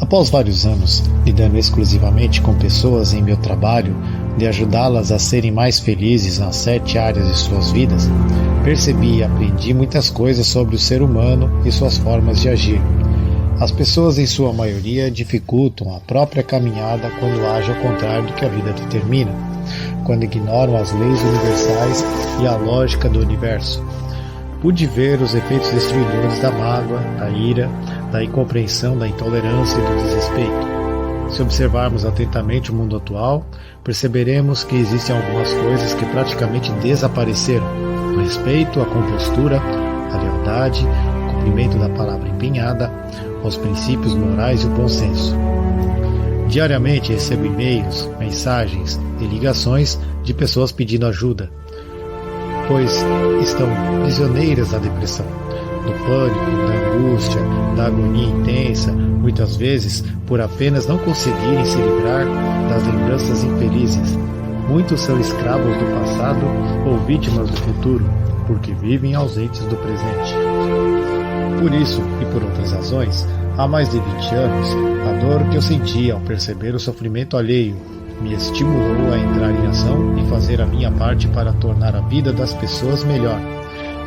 Após vários anos lidando exclusivamente com pessoas em meu trabalho, de ajudá-las a serem mais felizes nas 7 áreas de suas vidas, percebi e aprendi muitas coisas sobre o ser humano e suas formas de agir. As pessoas, em sua maioria, dificultam a própria caminhada quando agem ao contrário do que a vida determina, quando ignoram as leis universais e a lógica do universo. Pude ver os efeitos destruidores da mágoa, da ira, da incompreensão, da intolerância e do desrespeito. Se observarmos atentamente o mundo atual, perceberemos que existem algumas coisas que praticamente desapareceram: o respeito, a compostura, a lealdade, o cumprimento da palavra empenhada, os princípios morais e o bom senso. Diariamente recebo e-mails, mensagens e ligações de pessoas pedindo ajuda, pois estão prisioneiras da depressão, do pânico, da angústia, da agonia intensa, muitas vezes por apenas não conseguirem se livrar das lembranças infelizes. Muitos são escravos do passado ou vítimas do futuro, porque vivem ausentes do presente. Por isso, e por outras razões, há mais de 20 anos, a dor que eu sentia ao perceber o sofrimento alheio me estimulou a entrar em ação e fazer a minha parte para tornar a vida das pessoas melhor.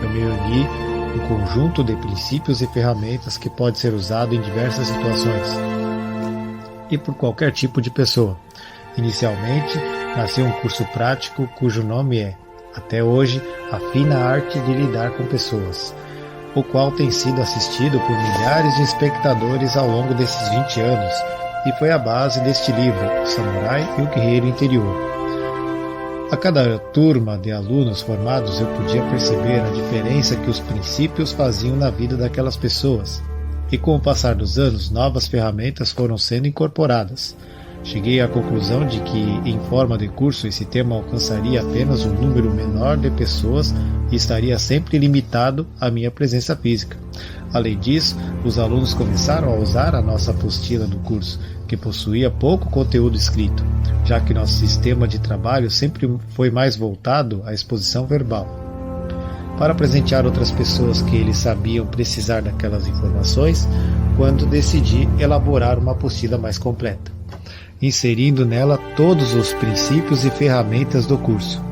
Eu me uni um conjunto de princípios e ferramentas que pode ser usado em diversas situações e por qualquer tipo de pessoa. Inicialmente, nasceu um curso prático cujo nome é, até hoje, A Fina Arte de Lidar com Pessoas, o qual tem sido assistido por milhares de espectadores ao longo desses 20 anos e foi a base deste livro, O Samurai e o Guerreiro Interior. A cada turma de alunos formados eu podia perceber a diferença que os princípios faziam na vida daquelas pessoas, e com o passar dos anos novas ferramentas foram sendo incorporadas. Cheguei à conclusão de que, em forma de curso, esse tema alcançaria apenas um número menor de pessoas e estaria sempre limitado à minha presença física. Além disso, os alunos começaram a usar a nossa apostila do curso, que possuía pouco conteúdo escrito, já que nosso sistema de trabalho sempre foi mais voltado à exposição verbal, para presentear outras pessoas que eles sabiam precisar daquelas informações, quando decidi elaborar uma apostila mais completa, inserindo nela todos os princípios e ferramentas do curso.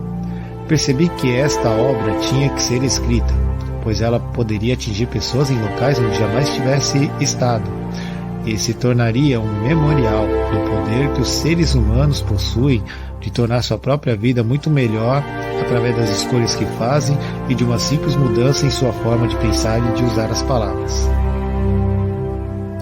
Percebi que esta obra tinha que ser escrita, pois ela poderia atingir pessoas em locais onde jamais tivesse estado, e se tornaria um memorial do poder que os seres humanos possuem de tornar sua própria vida muito melhor através das escolhas que fazem e de uma simples mudança em sua forma de pensar e de usar as palavras.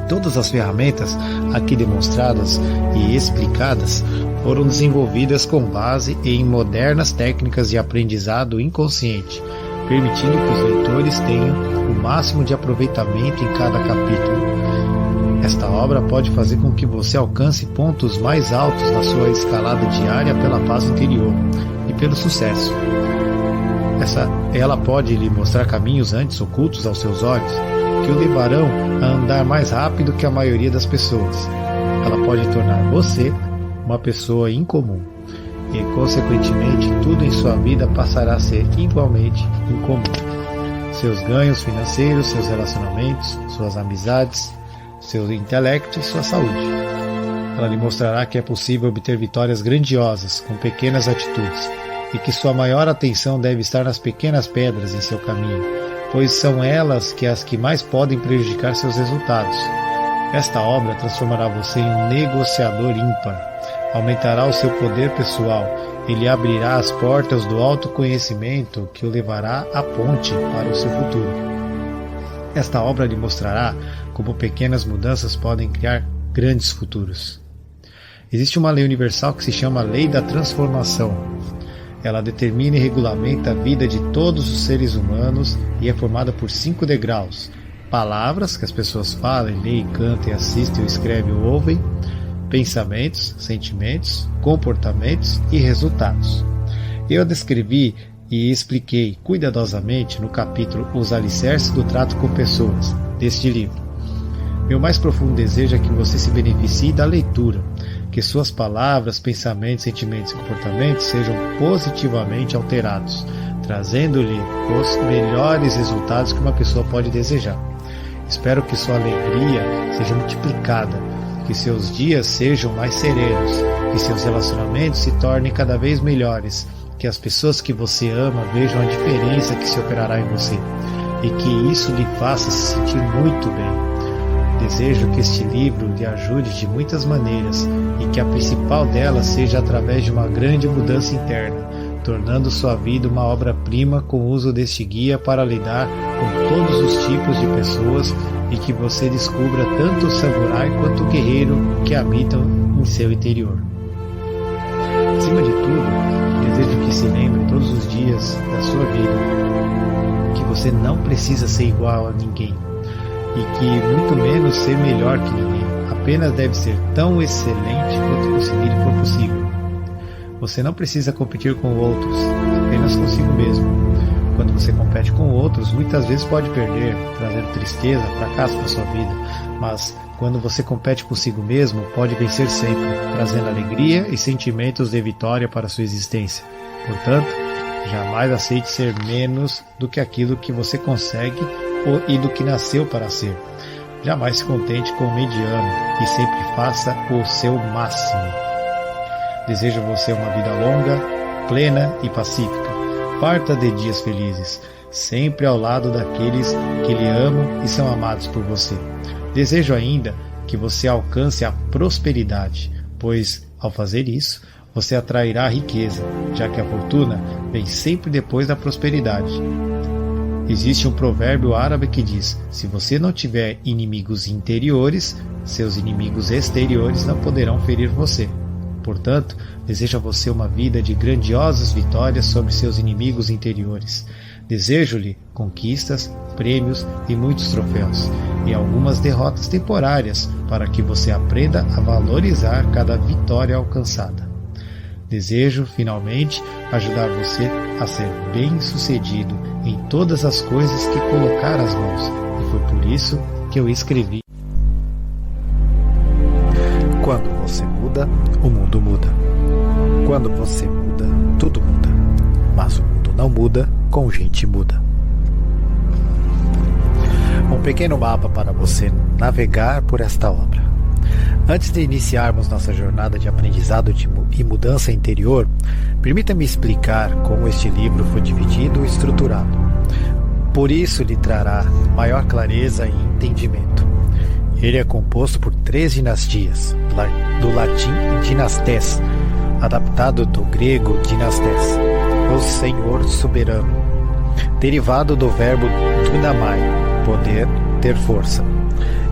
Todas as ferramentas aqui demonstradas e explicadas foram desenvolvidas com base em modernas técnicas de aprendizado inconsciente, permitindo que os leitores tenham o máximo de aproveitamento em cada capítulo. Esta obra pode fazer com que você alcance pontos mais altos na sua escalada diária pela paz interior e pelo sucesso. Ela pode lhe mostrar caminhos antes ocultos aos seus olhos, que o levarão a andar mais rápido que a maioria das pessoas. Ela pode tornar você uma pessoa incomum e, consequentemente, tudo em sua vida passará a ser igualmente incomum. Seus ganhos financeiros, seus relacionamentos, suas amizades, seu intelecto e sua saúde. Ela lhe mostrará que é possível obter vitórias grandiosas com pequenas atitudes e que sua maior atenção deve estar nas pequenas pedras em seu caminho, pois são elas as que mais podem prejudicar seus resultados. Esta obra transformará você em um negociador ímpar, aumentará o seu poder pessoal e lhe abrirá as portas do autoconhecimento que o levará à ponte para o seu futuro. Esta obra lhe mostrará como pequenas mudanças podem criar grandes futuros. Existe uma lei universal que se chama Lei da Transformação. Ela determina e regulamenta a vida de todos os seres humanos e é formada por 5 degraus: palavras, que as pessoas falam, leem, cantam, assistem, escrevem ou ouvem; pensamentos, sentimentos, comportamentos e resultados. Eu a descrevi e expliquei cuidadosamente no capítulo Os Alicerces do Trato com Pessoas, deste livro. Meu mais profundo desejo é que você se beneficie da leitura, que suas palavras, pensamentos, sentimentos e comportamentos sejam positivamente alterados, trazendo-lhe os melhores resultados que uma pessoa pode desejar. Espero que sua alegria seja multiplicada que seus dias sejam mais serenos, que seus relacionamentos se tornem cada vez melhores, que as pessoas que você ama vejam a diferença que se operará em você e que isso lhe faça se sentir muito bem. Desejo que este livro lhe ajude de muitas maneiras e que a principal delas seja através de uma grande mudança interna, tornando sua vida uma obra-prima com o uso deste guia para lidar com todos os tipos de pessoas e que você descubra tanto o samurai quanto o guerreiro que habitam em seu interior. Acima de tudo, desejo que se lembre todos os dias da sua vida que você não precisa ser igual a ninguém e que muito menos ser melhor que ninguém, apenas deve ser tão excelente quanto conseguir e for possível. Você não precisa competir com outros, apenas consigo mesmo. Quando você compete com outros, muitas vezes pode perder, trazendo tristeza, fracasso para sua vida, mas quando você compete consigo mesmo, pode vencer sempre, trazendo alegria e sentimentos de vitória para sua existência. Portanto, jamais aceite ser menos do que aquilo que você consegue e do que nasceu para ser. Jamais se contente com o mediano e sempre faça o seu máximo. Desejo a você uma vida longa, plena e pacífica, farta de dias felizes, sempre ao lado daqueles que lhe amam e são amados por você. Desejo ainda que você alcance a prosperidade, pois, ao fazer isso, você atrairá a riqueza, já que a fortuna vem sempre depois da prosperidade. Existe um provérbio árabe que diz: se você não tiver inimigos interiores, seus inimigos exteriores não poderão ferir você. Portanto, desejo a você uma vida de grandiosas vitórias sobre seus inimigos interiores. Desejo-lhe conquistas, prêmios e muitos troféus, e algumas derrotas temporárias, para que você aprenda a valorizar cada vitória alcançada. Desejo, finalmente, ajudar você a ser bem-sucedido em todas as coisas que colocar as mãos, e foi por isso que eu escrevi. Quando você muda, o mundo muda. Quando você muda, tudo muda. Mas o mundo não muda, com gente muda. Um pequeno mapa para você navegar por esta obra. Antes de iniciarmos nossa jornada de aprendizado e mudança interior, permita-me explicar como este livro foi dividido e estruturado. Por isso lhe trará maior clareza e entendimento. Ele é composto por 3 dinastias, do latim dinastés, adaptado do grego dinastés, o senhor soberano, derivado do verbo dunamai, poder, ter força.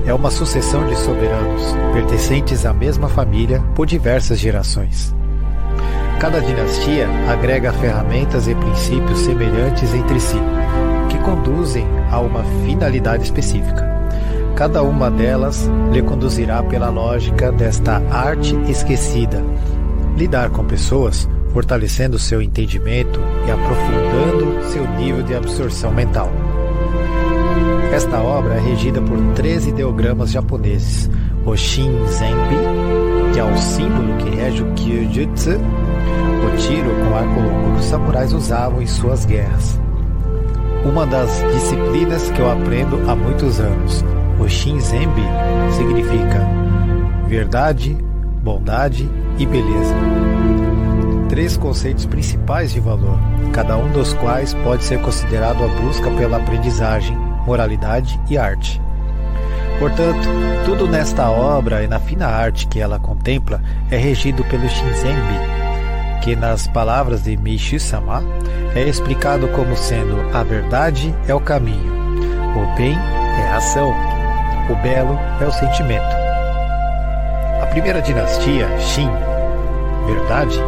É uma sucessão de soberanos, pertencentes à mesma família por diversas gerações. Cada dinastia agrega ferramentas e princípios semelhantes entre si, que conduzem a uma finalidade específica. Cada uma delas lhe conduzirá pela lógica desta arte esquecida, lidar com pessoas, fortalecendo seu entendimento e aprofundando seu nível de absorção mental. Esta obra é regida por 13 ideogramas japoneses, o Shinzenbi, que é o símbolo que rege o Kyujutsu, o tiro com arco longo que os samurais usavam em suas guerras. Uma das disciplinas que eu aprendo há muitos anos, o Shinzenbi, significa verdade, bondade e beleza. 3 conceitos principais de valor, cada um dos quais pode ser considerado a busca pela aprendizagem, moralidade e arte. Portanto, tudo nesta obra e na fina arte que ela contempla é regido pelo Shinzenbi, que nas palavras de Meishu-sama é explicado como sendo: a verdade é o caminho, o bem é a ação, o belo é o sentimento. A primeira dinastia, Shin, verdade,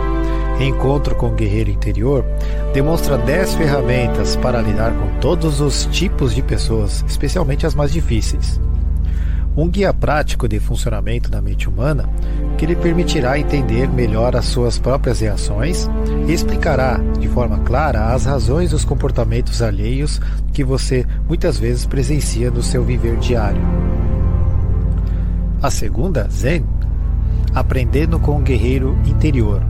encontro com o guerreiro interior, demonstra 10 ferramentas para lidar com todos os tipos de pessoas, especialmente as mais difíceis. Um guia prático de funcionamento da mente humana que lhe permitirá entender melhor as suas próprias reações e explicará de forma clara as razões dos comportamentos alheios que você muitas vezes presencia no seu viver diário. A segunda, Zen, aprendendo com o guerreiro interior,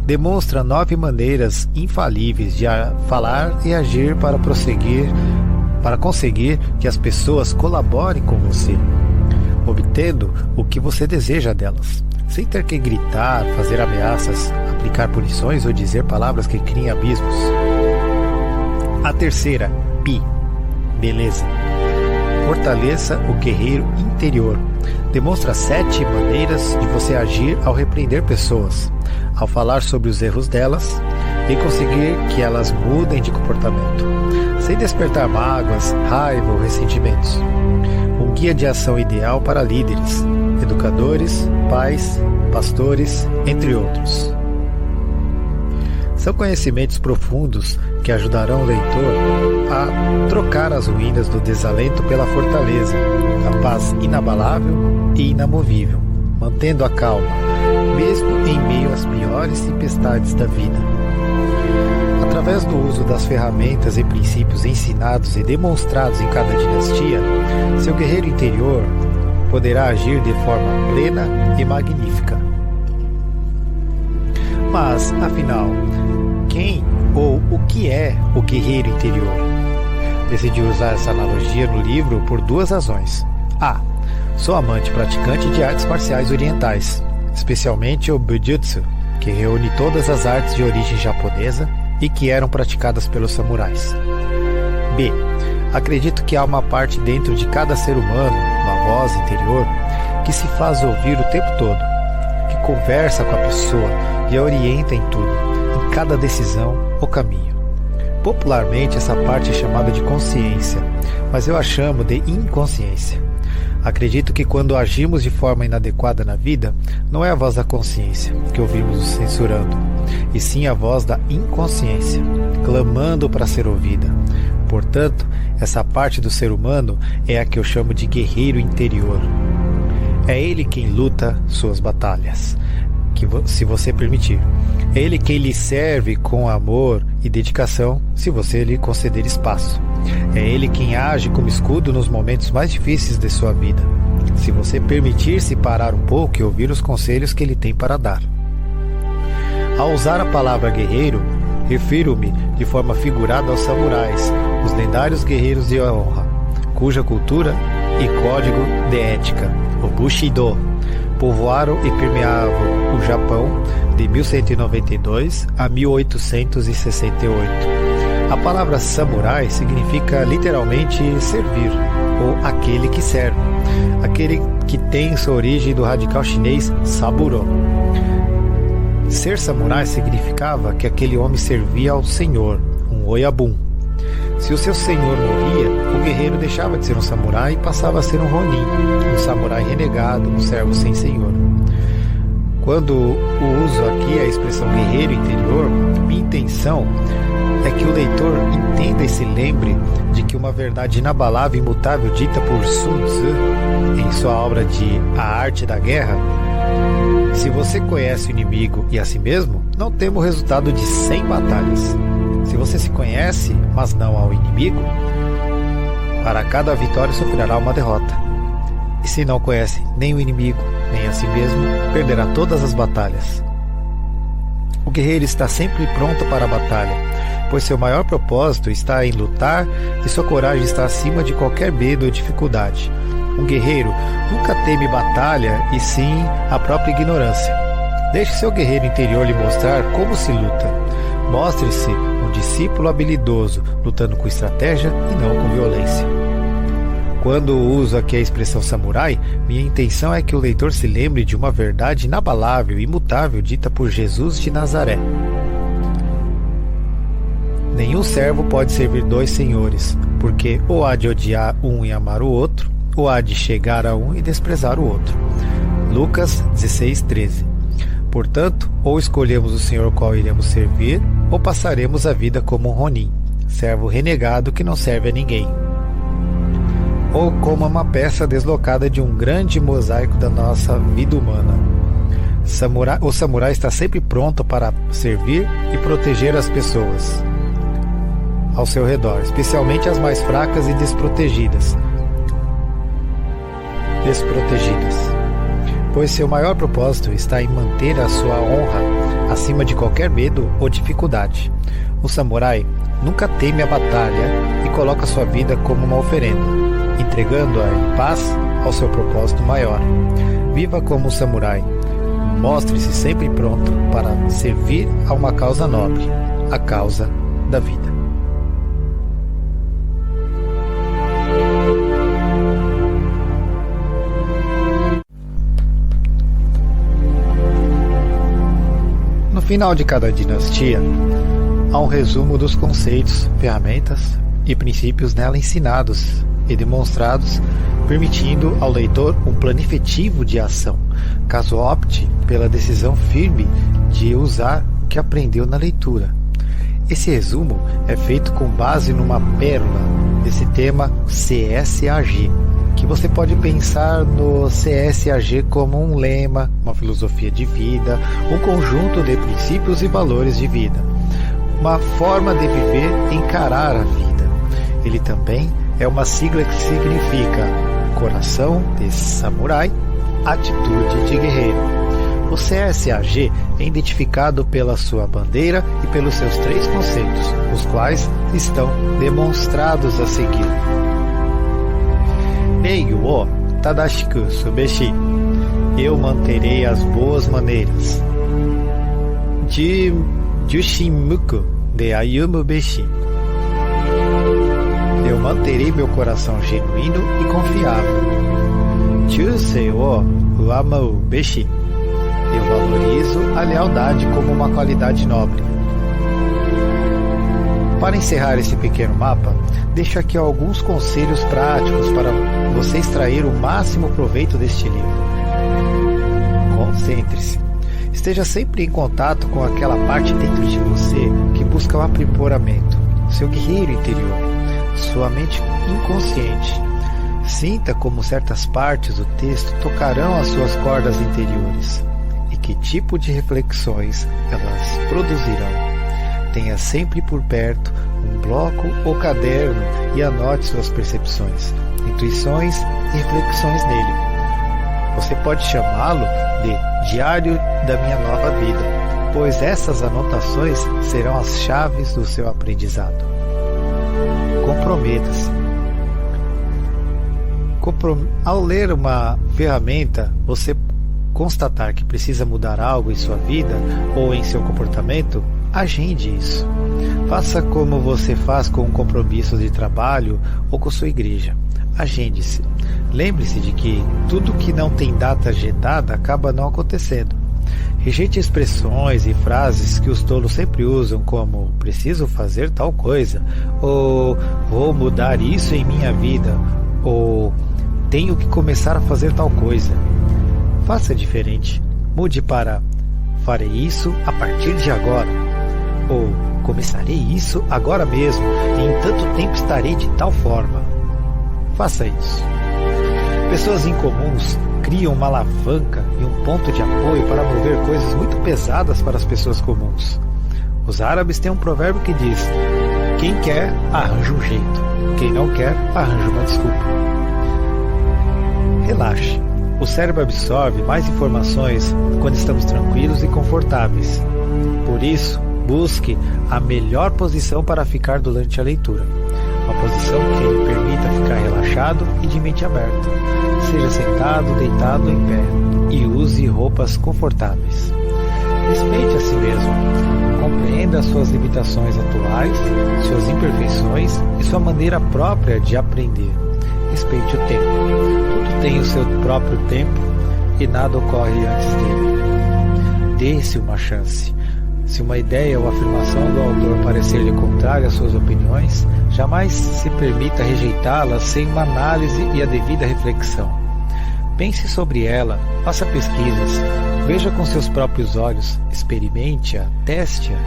demonstra 9 maneiras infalíveis de falar e agir para conseguir que as pessoas colaborem com você. obtendo o que você deseja delas, sem ter que gritar, fazer ameaças, aplicar punições ou dizer palavras que criem abismos. A terceira, Pi, beleza. Fortaleça o guerreiro interior. Demonstra 7 maneiras de você agir ao repreender pessoas, ao falar sobre os erros delas e conseguir que elas mudem de comportamento, sem despertar mágoas, raiva ou ressentimentos. Um guia de ação ideal para líderes, educadores, pais, pastores, entre outros. São conhecimentos profundos que ajudarão o leitor a trocar as ruínas do desalento pela fortaleza, a paz inabalável e inamovível, mantendo a calma, mesmo em meio às piores tempestades da vida. Através do uso das ferramentas e princípios ensinados e demonstrados em cada dinastia, seu guerreiro interior poderá agir de forma plena e magnífica. Mas, afinal, quem ou o que é o guerreiro interior? Decidi usar essa analogia no livro por 2 razões. A. Sou amante praticante de artes marciais orientais, especialmente o Bujutsu, que reúne todas as artes de origem japonesa e que eram praticadas pelos samurais. B. Acredito que há uma parte dentro de cada ser humano, uma voz interior, que se faz ouvir o tempo todo, que conversa com a pessoa e a orienta em tudo, em cada decisão ou caminho. Popularmente essa parte é chamada de consciência, mas eu a chamo de inconsciência. Acredito que quando agimos de forma inadequada na vida, não é a voz da consciência que ouvimos nos censurando, e sim a voz da inconsciência, clamando para ser ouvida. Portanto, essa parte do ser humano é a que eu chamo de guerreiro interior. É ele quem luta suas batalhas, se você permitir. É ele quem lhe serve com amor e dedicação, se você lhe conceder espaço. É ele quem age como escudo nos momentos mais difíceis de sua vida, se você permitir-se parar um pouco e ouvir os conselhos que ele tem para dar. Ao usar a palavra guerreiro, refiro-me de forma figurada aos samurais, os lendários guerreiros de honra, cuja cultura e código de ética, o Bushido, povoaram e permeavam o Japão de 1192 a 1868. A palavra samurai significa literalmente servir, ou aquele que serve, aquele que tem sua origem do radical chinês saburo. Ser samurai significava que aquele homem servia ao senhor, um oyabun. Se o seu senhor morria, o guerreiro deixava de ser um samurai e passava a ser um ronin, um samurai renegado, um servo sem senhor. Quando uso aqui a expressão guerreiro interior, minha intenção é que o leitor entenda e se lembre de que uma verdade inabalável e imutável dita por Sun Tzu em sua obra de A Arte da Guerra: se você conhece o inimigo e a si mesmo, não temos o resultado de 100 batalhas. Se você se conhece, mas não ao inimigo, para cada vitória sofrerá uma derrota. E se não conhece nem o inimigo, nem a si mesmo, perderá todas as batalhas. O guerreiro está sempre pronto para a batalha, pois seu maior propósito está em lutar e sua coragem está acima de qualquer medo ou dificuldade. Um guerreiro nunca teme batalha e sim a própria ignorância. Deixe seu guerreiro interior lhe mostrar como se luta. Mostre-se um discípulo habilidoso, lutando com estratégia e não com violência. Quando uso aqui a expressão samurai, minha intenção é que o leitor se lembre de uma verdade inabalável e imutável dita por Jesus de Nazaré. Nenhum servo pode servir 2 senhores, porque ou há de odiar um e amar o outro, ou há de chegar a um e desprezar o outro. Lucas 16:13. Portanto, ou escolhemos o Senhor ao qual iremos servir, ou passaremos a vida como um ronin, servo renegado que não serve a ninguém. Ou como uma peça deslocada de um grande mosaico da nossa vida humana. O samurai está sempre pronto para servir e proteger as pessoas ao seu redor, especialmente as mais fracas e desprotegidas, pois seu maior propósito está em manter a sua honra acima de qualquer medo ou dificuldade. O samurai nunca teme a batalha e coloca sua vida como uma oferenda, entregando-a em paz ao seu propósito maior. Viva como um samurai. Mostre-se sempre pronto para servir a uma causa nobre, a causa da vida. No final de cada dinastia, há um resumo dos conceitos, ferramentas e princípios nela ensinados e demonstrados, permitindo ao leitor um plano efetivo de ação, caso opte pela decisão firme de usar o que aprendeu na leitura. Esse resumo é feito com base numa pérola desse tema CSAG, que você pode pensar no CSAG como um lema, uma filosofia de vida, um conjunto de princípios e valores de vida, uma forma de viver e encarar a vida. Ele também é uma sigla que significa coração de samurai, atitude de guerreiro. O CSAG é identificado pela sua bandeira e pelos seus 3 conceitos, os quais estão demonstrados a seguir. Meiyu o tadashiku subeshi. Eu manterei as boas maneiras. Jushinmuku de ayumu beshi. Eu manterei meu coração genuíno e confiável. Chusei o uamau beshi. Eu valorizo a lealdade como uma qualidade nobre. Para encerrar esse pequeno mapa, deixo aqui alguns conselhos práticos para você extrair o máximo proveito deste livro. Concentre-se. Esteja sempre em contato com aquela parte dentro de você que busca o aprimoramento, seu guerreiro interior, sua mente inconsciente. Sinta como certas partes do texto tocarão as suas cordas interiores e que tipo de reflexões elas produzirão. Tenha sempre por perto um bloco ou caderno e anote suas percepções, intuições e reflexões nele. Você pode chamá-lo de Diário da Minha Nova Vida, pois essas anotações serão as chaves do seu aprendizado. Comprometa-se. Ao ler uma ferramenta, você constatar que precisa mudar algo em sua vida ou em seu comportamento, agende isso. Faça como você faz com um compromisso de trabalho ou com sua igreja. Agende-se. Lembre-se de que tudo que não tem data agendada acaba não acontecendo. Rejeite expressões e frases que os tolos sempre usam, como preciso fazer tal coisa, ou vou mudar isso em minha vida, ou tenho que começar a fazer tal coisa. Faça diferente. Mude para farei isso a partir de agora, ou começarei isso agora mesmo e em tanto tempo estarei de tal forma. Faça isso. Pessoas incomuns criam uma alavanca e um ponto de apoio para mover coisas muito pesadas para as pessoas comuns. Os árabes têm um provérbio que diz: quem quer, arranja um jeito. Quem não quer, arranja uma desculpa. Relaxe. O cérebro absorve mais informações quando estamos tranquilos e confortáveis. Por isso, busque a melhor posição para ficar durante a leitura. Uma posição que lhe permita ficar relaxado e de mente aberta. Seja sentado, deitado ou em pé. E use roupas confortáveis. Respeite a si mesmo. Compreenda suas limitações atuais, suas imperfeições e sua maneira própria de aprender. Respeite o tempo. Tudo tem o seu próprio tempo e nada ocorre antes dele. Dê-se uma chance. Se uma ideia ou afirmação do autor parecer-lhe contrária às suas opiniões, jamais se permita rejeitá-la sem uma análise e a devida reflexão. Pense sobre ela, faça pesquisas, veja com seus próprios olhos, experimente-a, teste-a.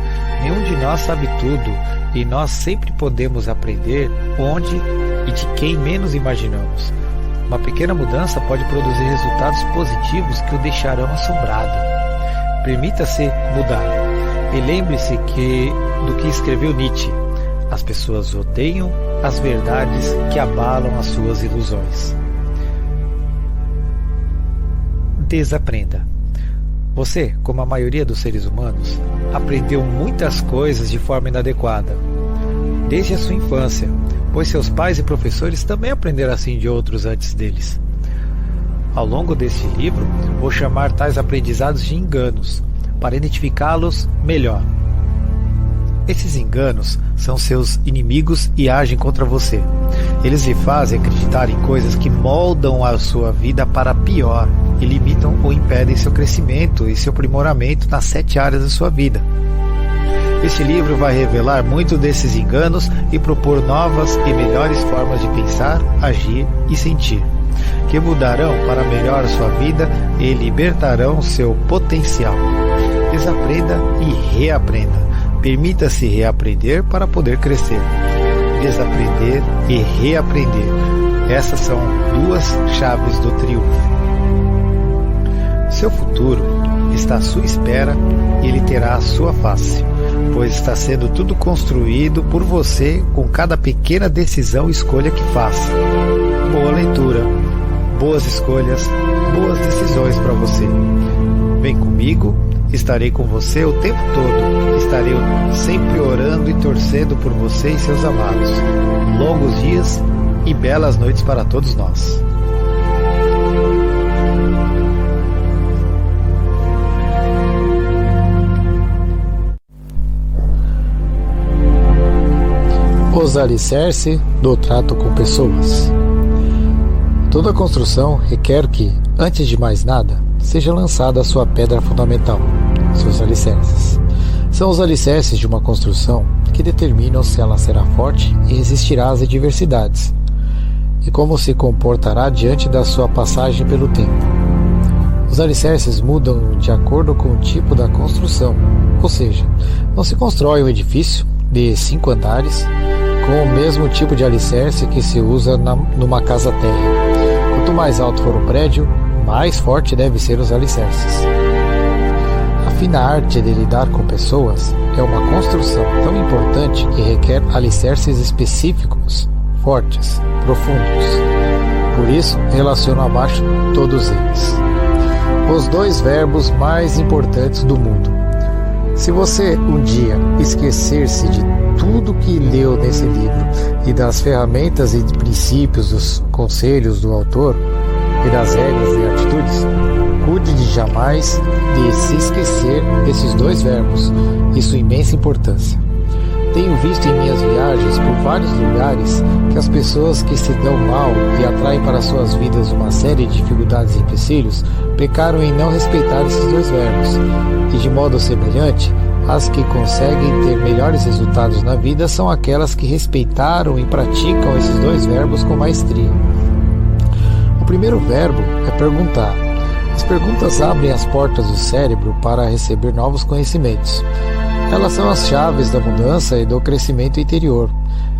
Nenhum de nós sabe tudo e nós sempre podemos aprender onde e de quem menos imaginamos. Uma pequena mudança pode produzir resultados positivos que o deixarão assombrado. Permita-se mudar. E lembre-se do que escreveu Nietzsche: as pessoas odeiam as verdades que abalam as suas ilusões. Desaprenda. Você, como a maioria dos seres humanos, aprendeu muitas coisas de forma inadequada. Desde a sua infância, pois seus pais e professores também aprenderam assim de outros antes deles. Ao longo deste livro, vou chamar tais aprendizados de enganos, para identificá-los melhor. Esses enganos são seus inimigos e agem contra você. Eles lhe fazem acreditar em coisas que moldam a sua vida para pior e limitam ou impedem seu crescimento e seu aprimoramento nas 7 áreas da sua vida. Este livro vai revelar muito desses enganos e propor novas e melhores formas de pensar, agir e sentir, que mudarão para melhor a sua vida e libertarão seu potencial. Desaprenda e reaprenda. Permita-se reaprender para poder crescer. Desaprender e reaprender. Essas são 2 chaves do triunfo. Seu futuro está à sua espera e ele terá a sua face, pois está sendo tudo construído por você com cada pequena decisão e escolha que faça. Boa leitura, boas escolhas, boas decisões para você. Vem comigo. Estarei com você o tempo todo. Estarei sempre orando e torcendo por você e seus amados. Longos dias e belas noites para todos nós. Os alicerces do trato com pessoas. Toda construção requer que, antes de mais nada, seja lançada a sua pedra fundamental, seus alicerces. São os alicerces de uma construção que determinam se ela será forte e resistirá às adversidades, e como se comportará diante da sua passagem pelo tempo. Os alicerces mudam de acordo com o tipo da construção, ou seja, não se constrói um edifício de 5 andares com o mesmo tipo de alicerce que se usa numa casa térrea. Quanto mais alto for o prédio, mais forte devem ser os alicerces. A fina arte de lidar com pessoas é uma construção tão importante que requer alicerces específicos, fortes, profundos. Por isso, relaciono abaixo todos eles. Os 2 verbos mais importantes do mundo. Se você um dia esquecer-se de tudo que leu nesse livro e das ferramentas e princípios dos conselhos do autor, e das regras e atitudes, cuide de jamais de se esquecer desses 2 verbos e sua imensa importância. Tenho visto em minhas viagens por vários lugares que as pessoas que se dão mal e atraem para suas vidas uma série de dificuldades e empecilhos pecaram em não respeitar esses 2 verbos, e de modo semelhante, as que conseguem ter melhores resultados na vida são aquelas que respeitaram e praticam esses 2 verbos com maestria. O primeiro verbo é perguntar. As perguntas abrem as portas do cérebro para receber novos conhecimentos. Elas são as chaves da mudança e do crescimento interior.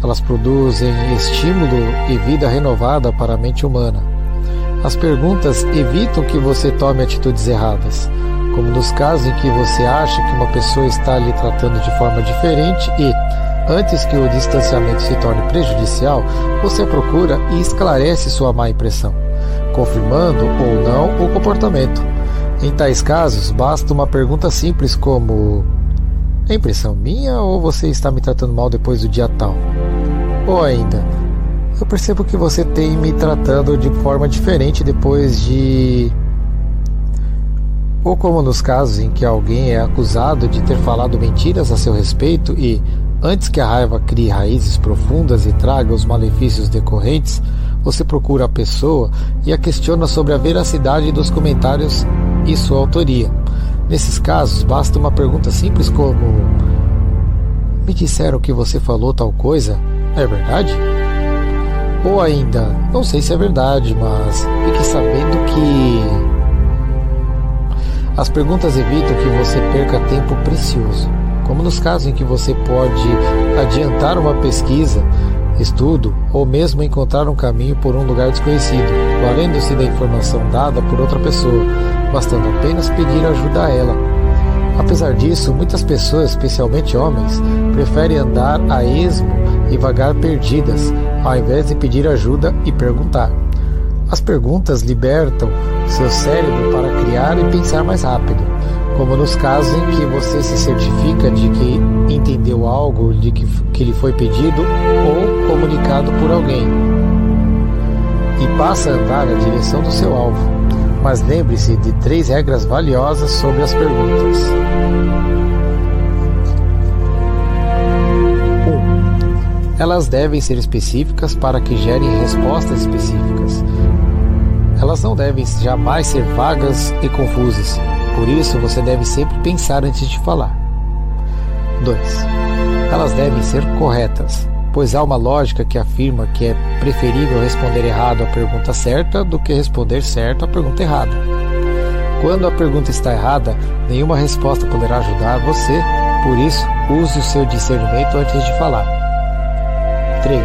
Elas produzem estímulo e vida renovada para a mente humana. As perguntas evitam que você tome atitudes erradas, como nos casos em que você acha que uma pessoa está lhe tratando de forma diferente e, antes que o distanciamento se torne prejudicial, você procura e esclarece sua má impressão, confirmando ou não o comportamento. Em tais casos, basta uma pergunta simples como: é impressão minha ou você está me tratando mal depois do dia tal? Ou ainda: eu percebo que você tem me tratando de forma diferente depois de... Ou como nos casos em que alguém é acusado de ter falado mentiras a seu respeito e, antes que a raiva crie raízes profundas e traga os malefícios decorrentes, você procura a pessoa e a questiona sobre a veracidade dos comentários e sua autoria. Nesses casos, basta uma pergunta simples como: me disseram que você falou tal coisa, é verdade? Ou ainda: não sei se é verdade, mas fique sabendo que... As perguntas evitam que você perca tempo precioso, como nos casos em que você pode adiantar uma pesquisa, estudo ou mesmo encontrar um caminho por um lugar desconhecido, valendo-se da informação dada por outra pessoa, bastando apenas pedir ajuda a ela. Apesar disso, muitas pessoas, especialmente homens, preferem andar a esmo e vagar perdidas, ao invés de pedir ajuda e perguntar. As perguntas libertam seu cérebro para criar e pensar mais rápido, como nos casos em que você se certifica de que entendeu algo de que lhe foi pedido ou comunicado por alguém e passa a andar na direção do seu alvo. Mas lembre-se de 3 regras valiosas sobre as perguntas. 1. Elas devem ser específicas para que gerem respostas específicas. Elas não devem jamais ser vagas e confusas. Por isso, você deve sempre pensar antes de falar. 2. Elas devem ser corretas, pois há uma lógica que afirma que é preferível responder errado à pergunta certa do que responder certo à pergunta errada. Quando a pergunta está errada, nenhuma resposta poderá ajudar você, por isso, use o seu discernimento antes de falar. 3.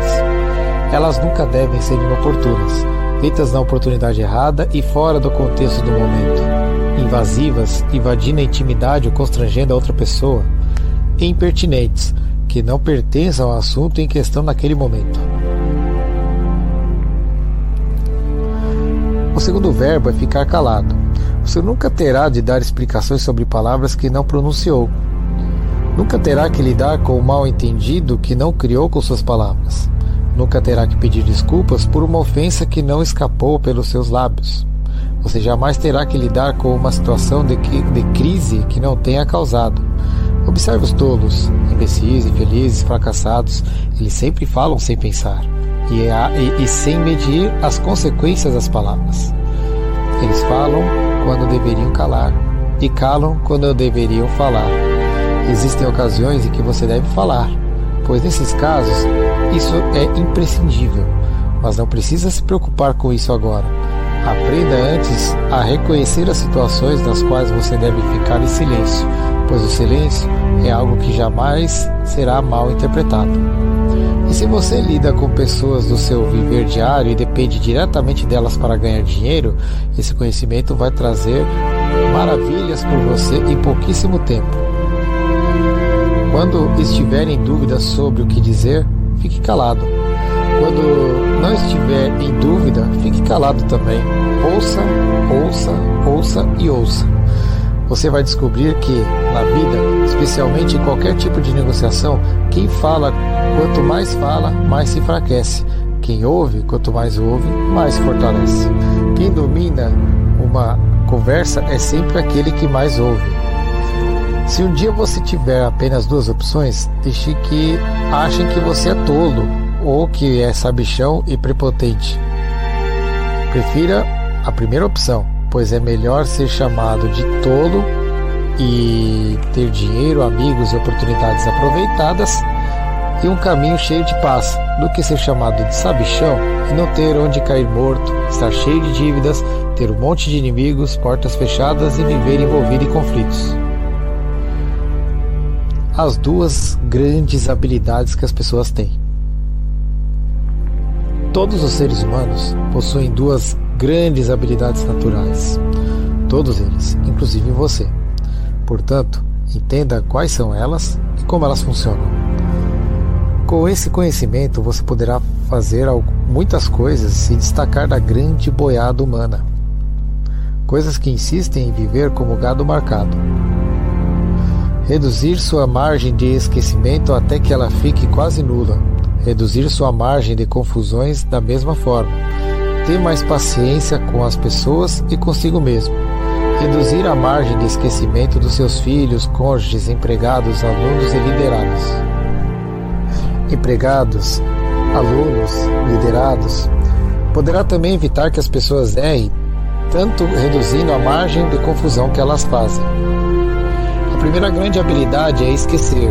Elas nunca devem ser inoportunas, feitas na oportunidade errada e fora do contexto do momento, invasivas, invadindo a intimidade ou constrangendo a outra pessoa, e impertinentes, que não pertençam ao assunto em questão naquele momento. O segundo verbo é ficar calado. Você nunca terá de dar explicações sobre palavras que não pronunciou. Nunca terá que lidar com o mal-entendido que não criou com suas palavras. Nunca terá que pedir desculpas por uma ofensa que não escapou pelos seus lábios. Você jamais terá que lidar com uma situação de crise que não tenha causado. Observe os tolos, imbecis, infelizes, fracassados. Eles sempre falam sem pensar e sem medir as consequências das palavras. Eles falam quando deveriam calar e calam quando deveriam falar. Existem ocasiões em que você deve falar, pois nesses casos isso é imprescindível, mas não precisa se preocupar com isso agora. Aprenda antes a reconhecer as situações nas quais você deve ficar em silêncio, pois o silêncio é algo que jamais será mal interpretado. E se você lida com pessoas do seu viver diário e depende diretamente delas para ganhar dinheiro, esse conhecimento vai trazer maravilhas por você em pouquíssimo tempo. Quando estiver em dúvida sobre o que dizer, fique calado. Quando não estiver em dúvida, fique calado também. Ouça, ouça, ouça e ouça. Você vai descobrir que, na vida, especialmente em qualquer tipo de negociação, quem fala, quanto mais fala, mais se enfraquece. Quem ouve, quanto mais ouve, mais se fortalece. Quem domina uma conversa é sempre aquele que mais ouve. Se um dia você tiver apenas 2 opções, deixe que achem que você é tolo ou que é sabichão e prepotente. Prefira a primeira opção, pois é melhor ser chamado de tolo e ter dinheiro, amigos e oportunidades aproveitadas e um caminho cheio de paz, do que ser chamado de sabichão e não ter onde cair morto, estar cheio de dívidas, ter um monte de inimigos, portas fechadas e viver envolvido em conflitos. As 2 grandes habilidades que as pessoas têm. Todos os seres humanos possuem 2 grandes habilidades naturais. Todos eles, inclusive você. Portanto, entenda quais são elas e como elas funcionam. Com esse conhecimento, você poderá fazer muitas coisas e se destacar da grande boiada humana. Coisas que insistem em viver como gado marcado. Reduzir sua margem de esquecimento até que ela fique quase nula. Reduzir sua margem de confusões da mesma forma. Ter mais paciência com as pessoas e consigo mesmo. Reduzir a margem de esquecimento dos seus filhos, cônjuges, empregados, alunos e liderados. Empregados, alunos, liderados. Poderá também evitar que as pessoas errem, tanto reduzindo a margem de confusão que elas fazem. A primeira grande habilidade é esquecer.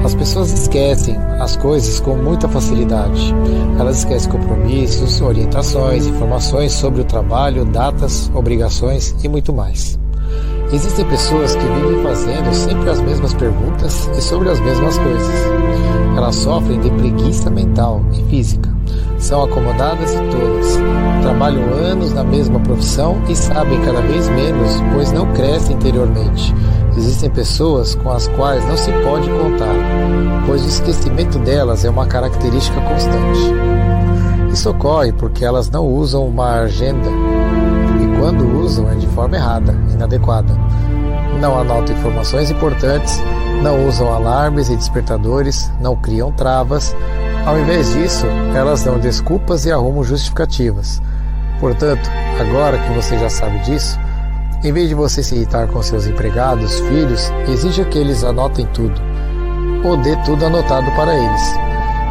As pessoas esquecem as coisas com muita facilidade. Elas esquecem compromissos, orientações, informações sobre o trabalho, datas, obrigações e muito mais. Existem pessoas que vivem fazendo sempre as mesmas perguntas e sobre as mesmas coisas. Elas sofrem de preguiça mental e física. São acomodadas e tolas. Trabalham anos na mesma profissão e sabem cada vez menos, pois não crescem interiormente. Existem pessoas com as quais não se pode contar, pois o esquecimento delas é uma característica constante. Isso ocorre porque elas não usam uma agenda, e quando usam é de forma errada, inadequada. Não anotam informações importantes, não usam alarmes e despertadores, não criam travas, Ao invés disso, elas dão desculpas e arrumam justificativas. Portanto, agora que você já sabe disso, em vez de você se irritar com seus empregados, filhos, exija que eles anotem tudo, ou dê tudo anotado para eles.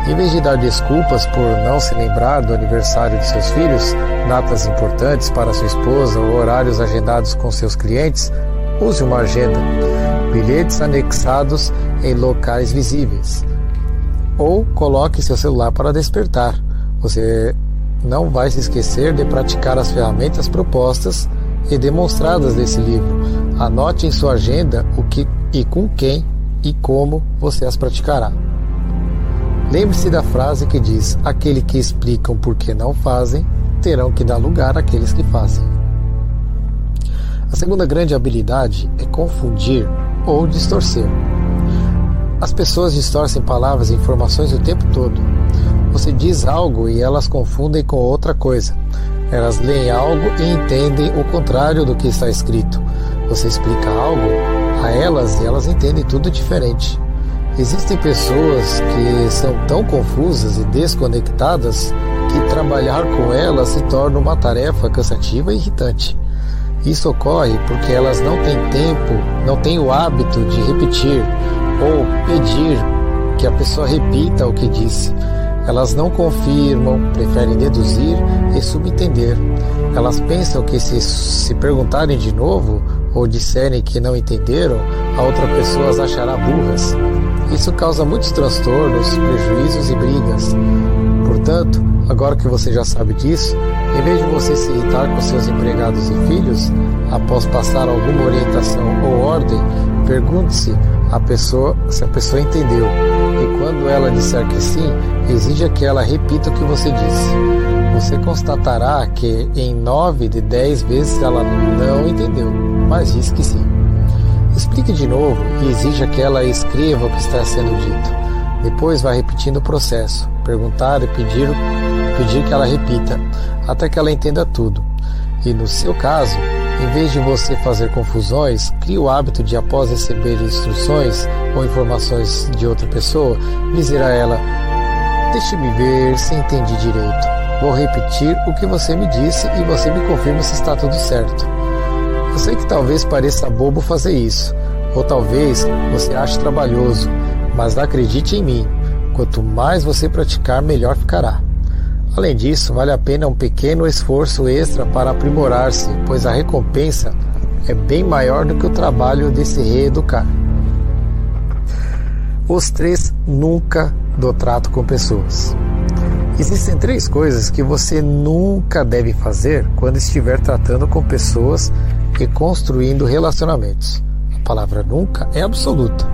Em vez de dar desculpas por não se lembrar do aniversário de seus filhos, datas importantes para sua esposa ou horários agendados com seus clientes, use uma agenda, bilhetes anexados em locais visíveis. Ou coloque seu celular para despertar. Você não vai se esquecer de praticar as ferramentas propostas e demonstradas desse livro. Anote em sua agenda o que e com quem e como você as praticará. Lembre-se da frase que diz: aquele que explicam por que não fazem, terão que dar lugar àqueles que fazem. A segunda grande habilidade é confundir ou distorcer. As pessoas distorcem palavras e informações o tempo todo. Você diz algo e elas confundem com outra coisa. Elas leem algo e entendem o contrário do que está escrito. Você explica algo a elas e elas entendem tudo diferente. Existem pessoas que são tão confusas e desconectadas que trabalhar com elas se torna uma tarefa cansativa e irritante. Isso ocorre porque elas não têm tempo, não têm o hábito de repetir ou pedir que a pessoa repita o que disse. Elas não confirmam, preferem deduzir e subentender. Elas pensam que se perguntarem de novo ou disserem que não entenderam, a outra pessoa as achará burras. Isso causa muitos transtornos, prejuízos e brigas. Portanto, agora que você já sabe disso, em vez de você se irritar com seus empregados e filhos, após passar alguma orientação ou ordem, pergunte-se se a pessoa entendeu. E quando ela disser que sim, exija que ela repita o que você disse. Você constatará que em 9 de 10 vezes ela não entendeu, mas disse que sim. Explique de novo e exija que ela escreva o que está sendo dito. Depois vai repetindo o processo, perguntar e pedir que ela repita, até que ela entenda tudo. E no seu caso, em vez de você fazer confusões, crie o hábito de, após receber instruções ou informações de outra pessoa, dizer a ela: deixe-me ver se entendi direito. Vou repetir o que você me disse e você me confirma se está tudo certo. Eu sei que talvez pareça bobo fazer isso, ou talvez você ache trabalhoso, mas acredite em mim, quanto mais você praticar, melhor ficará. Além disso, vale a pena um pequeno esforço extra para aprimorar-se, pois a recompensa é bem maior do que o trabalho de se reeducar. Os 3 nunca do trato com pessoas. Existem 3 coisas que você nunca deve fazer quando estiver tratando com pessoas e construindo relacionamentos. A palavra nunca é absoluta.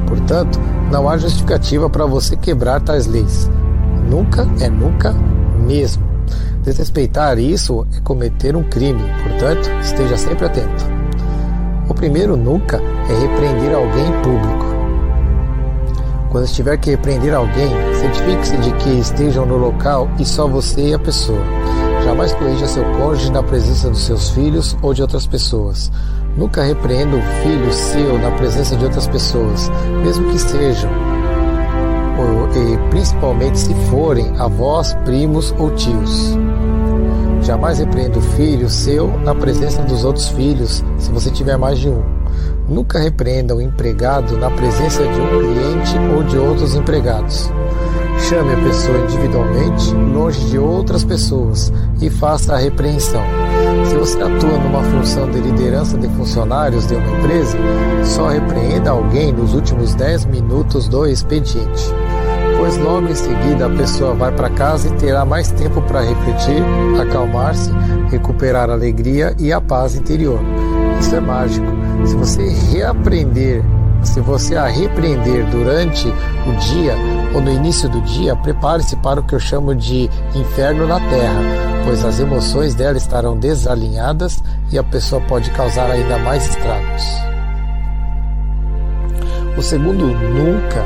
Portanto, não há justificativa para você quebrar tais leis. Nunca é nunca mesmo. Desrespeitar isso é cometer um crime, portanto, esteja sempre atento. O primeiro nunca é repreender alguém em público. Quando estiver que repreender alguém, certifique-se de que estejam no local e só você e a pessoa. Jamais corrija seu cônjuge na presença dos seus filhos ou de outras pessoas. Nunca repreenda um filho seu na presença de outras pessoas, mesmo que sejam, e principalmente se forem avós, primos ou tios. Jamais repreenda o filho seu na presença dos outros filhos, se você tiver mais de um. Nunca repreenda um empregado na presença de um cliente ou de outros empregados. Chame a pessoa individualmente, longe de outras pessoas, e faça a repreensão. Se você atua numa função de liderança de funcionários de uma empresa, só repreenda alguém nos últimos 10 minutos do expediente, pois logo em seguida a pessoa vai para casa e terá mais tempo para refletir, acalmar-se, recuperar a alegria e a paz interior. Isso é mágico. Se você a repreender durante o dia ou no início do dia, prepare-se para o que eu chamo de inferno na terra, pois as emoções dela estarão desalinhadas e a pessoa pode causar ainda mais estragos. O segundo nunca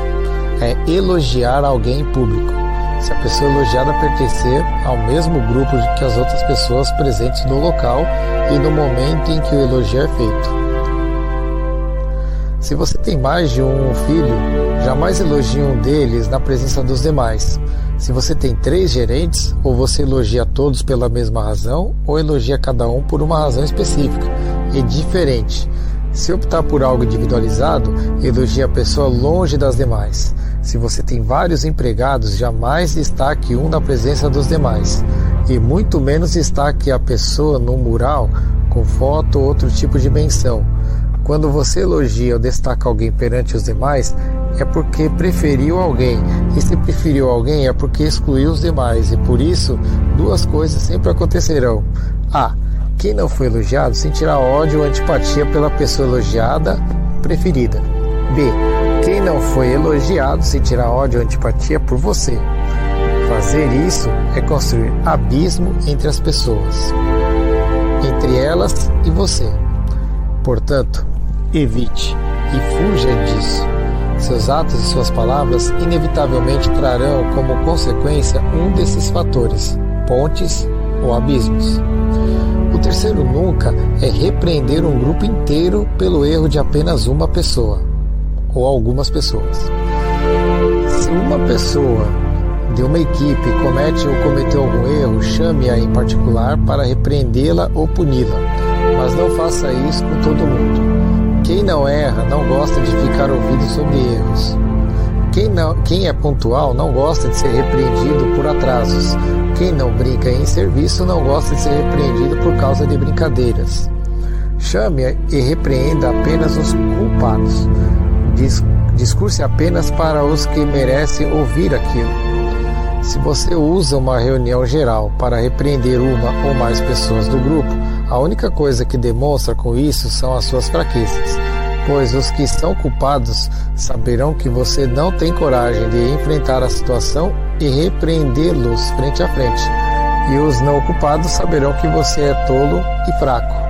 é elogiar alguém em público, se a pessoa elogiada pertencer ao mesmo grupo que as outras pessoas presentes no local e no momento em que o elogio é feito. Se você tem mais de um filho, jamais elogie um deles na presença dos demais. Se você tem 3 gerentes, ou você elogia todos pela mesma razão, ou elogia cada um por uma razão específica e diferente. Se optar por algo individualizado, elogie a pessoa longe das demais. Se você tem vários empregados, jamais destaque um na presença dos demais. E muito menos destaque a pessoa no mural, com foto ou outro tipo de menção. Quando você elogia ou destaca alguém perante os demais, é porque preferiu alguém. E se preferiu alguém, é porque excluiu os demais. E por isso, 2 coisas sempre acontecerão. A. Quem não foi elogiado sentirá ódio ou antipatia pela pessoa elogiada preferida. B. Quem não foi elogiado sentirá ódio ou antipatia por você. Fazer isso é construir abismo entre as pessoas, entre elas e você. Portanto, evite e fuja disso. Seus atos e suas palavras inevitavelmente trarão como consequência um desses fatores, pontes ou abismos. O terceiro nunca é repreender um grupo inteiro pelo erro de apenas uma pessoa, ou algumas pessoas. Se uma pessoa de uma equipe comete ou cometeu algum erro, chame-a em particular para repreendê-la ou puni-la, mas não faça isso com todo mundo. Quem não erra não gosta de ficar ouvindo sobre erros. Quem é pontual não gosta de ser repreendido por atrasos. Quem não brinca em serviço não gosta de ser repreendido por causa de brincadeiras. Chame e repreenda apenas os culpados. Discurse apenas para os que merecem ouvir aquilo. Se você usa uma reunião geral para repreender uma ou mais pessoas do grupo, a única coisa que demonstra com isso são as suas fraquezas, pois os que são culpados saberão que você não tem coragem de enfrentar a situação e repreendê-los frente a frente, e os não culpados saberão que você é tolo e fraco.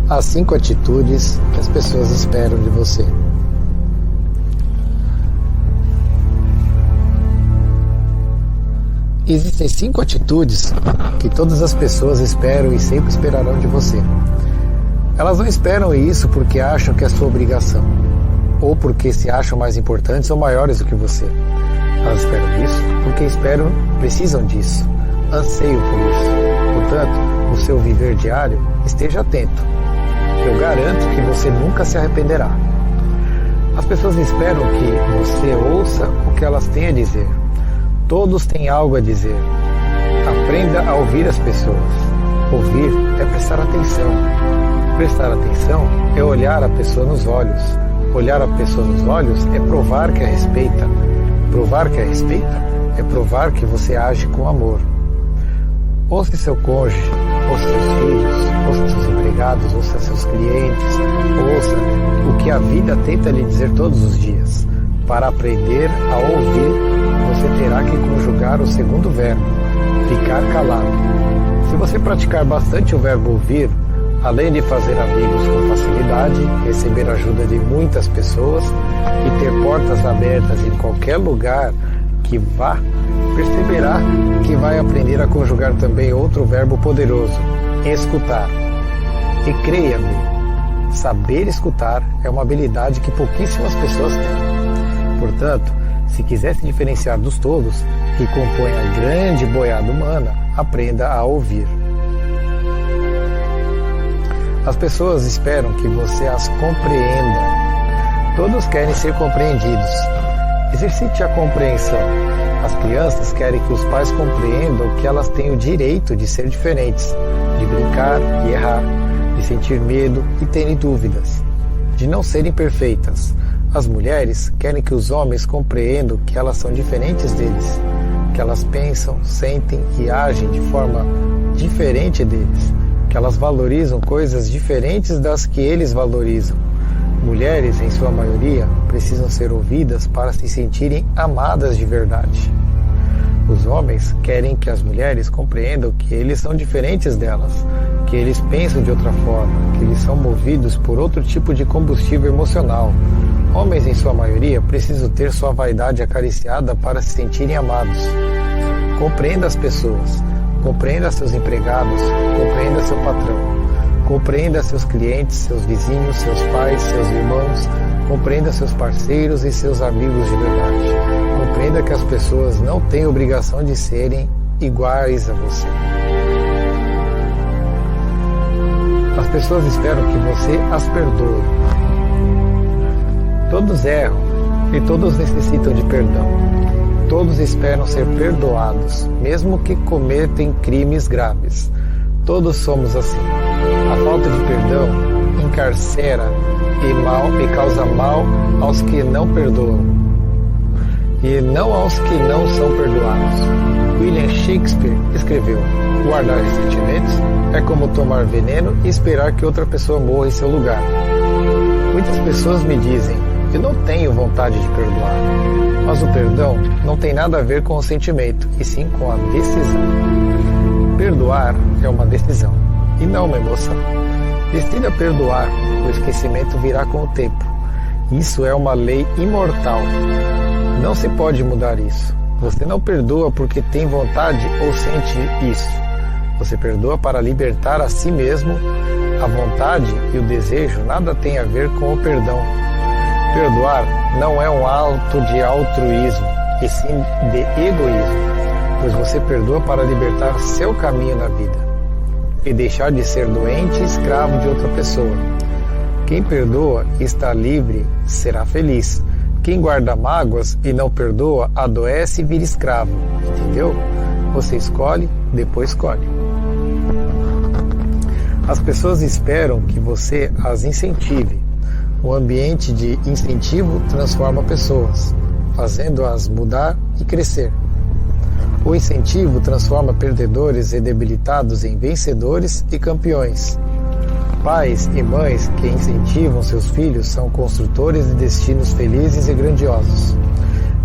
As 5 atitudes que as pessoas esperam de você. Existem 5 atitudes que todas as pessoas esperam e sempre esperarão de você. Elas não esperam isso porque acham que é sua obrigação, ou porque se acham mais importantes ou maiores do que você. Elas esperam isso porque precisam disso, anseiam por isso. Portanto, no seu viver diário, esteja atento. Eu garanto que você nunca se arrependerá. As pessoas esperam que você ouça o que elas têm a dizer. Todos têm algo a dizer. Aprenda a ouvir as pessoas. Ouvir é prestar atenção. Prestar atenção é olhar a pessoa nos olhos. Olhar a pessoa nos olhos é provar que a respeita. Provar que a respeita é provar que você age com amor. Ouça seu cônjuge, ouça seus filhos, ouça seus empregados, ouça seus clientes, ouça o que a vida tenta lhe dizer todos os dias. Para aprender a ouvir, você terá que conjugar o segundo verbo, ficar calado. Se você praticar bastante o verbo ouvir, além de fazer amigos com facilidade, receber ajuda de muitas pessoas e ter portas abertas em qualquer lugar que vá, perceberá que vai aprender a conjugar também outro verbo poderoso, escutar. E creia-me, saber escutar é uma habilidade que pouquíssimas pessoas têm. Portanto, se quiser se diferenciar dos tolos, que compõem a grande boiada humana, aprenda a ouvir. As pessoas esperam que você as compreenda. Todos querem ser compreendidos. Exercite a compreensão. As crianças querem que os pais compreendam que elas têm o direito de ser diferentes, de brincar e errar, de sentir medo e terem dúvidas, de não serem perfeitas. As mulheres querem que os homens compreendam que elas são diferentes deles, que elas pensam, sentem e agem de forma diferente deles, que elas valorizam coisas diferentes das que eles valorizam. Mulheres, em sua maioria, precisam ser ouvidas para se sentirem amadas de verdade. Os homens querem que as mulheres compreendam que eles são diferentes delas, que eles pensam de outra forma, que eles são movidos por outro tipo de combustível emocional. Homens, em sua maioria, precisam ter sua vaidade acariciada para se sentirem amados. Compreenda as pessoas, compreenda seus empregados, compreenda seu patrão, compreenda seus clientes, seus vizinhos, seus pais, seus irmãos, compreenda seus parceiros e seus amigos de verdade. Compreenda que as pessoas não têm obrigação de serem iguais a você. As pessoas esperam que você as perdoe. Todos erram e todos necessitam de perdão. Todos esperam ser perdoados, mesmo que cometem crimes graves. Todos somos assim. A falta de perdão encarcera e causa mal aos que não perdoam, e não aos que não são perdoados. William Shakespeare escreveu: guardar ressentimentos é como tomar veneno e esperar que outra pessoa morra em seu lugar. Muitas pessoas me dizem: eu não tenho vontade de perdoar. Mas o perdão não tem nada a ver com o sentimento, e sim com a decisão. Perdoar é uma decisão, e não uma emoção. Decida perdoar, o esquecimento virá com o tempo. Isso é uma lei imortal. Não se pode mudar isso. Você não perdoa porque tem vontade ou sente isso. Você perdoa para libertar a si mesmo. A vontade e o desejo nada tem a ver com o perdão. Perdoar não é um ato de altruísmo, e sim de egoísmo, pois você perdoa para libertar seu caminho na vida e deixar de ser doente e escravo de outra pessoa. Quem perdoa e está livre será feliz. Quem guarda mágoas e não perdoa adoece e vira escravo. Entendeu? Você escolhe, depois escolhe. As pessoas esperam que você as incentive. O ambiente de incentivo transforma pessoas, fazendo-as mudar e crescer. O incentivo transforma perdedores e debilitados em vencedores e campeões. Pais e mães que incentivam seus filhos são construtores de destinos felizes e grandiosos.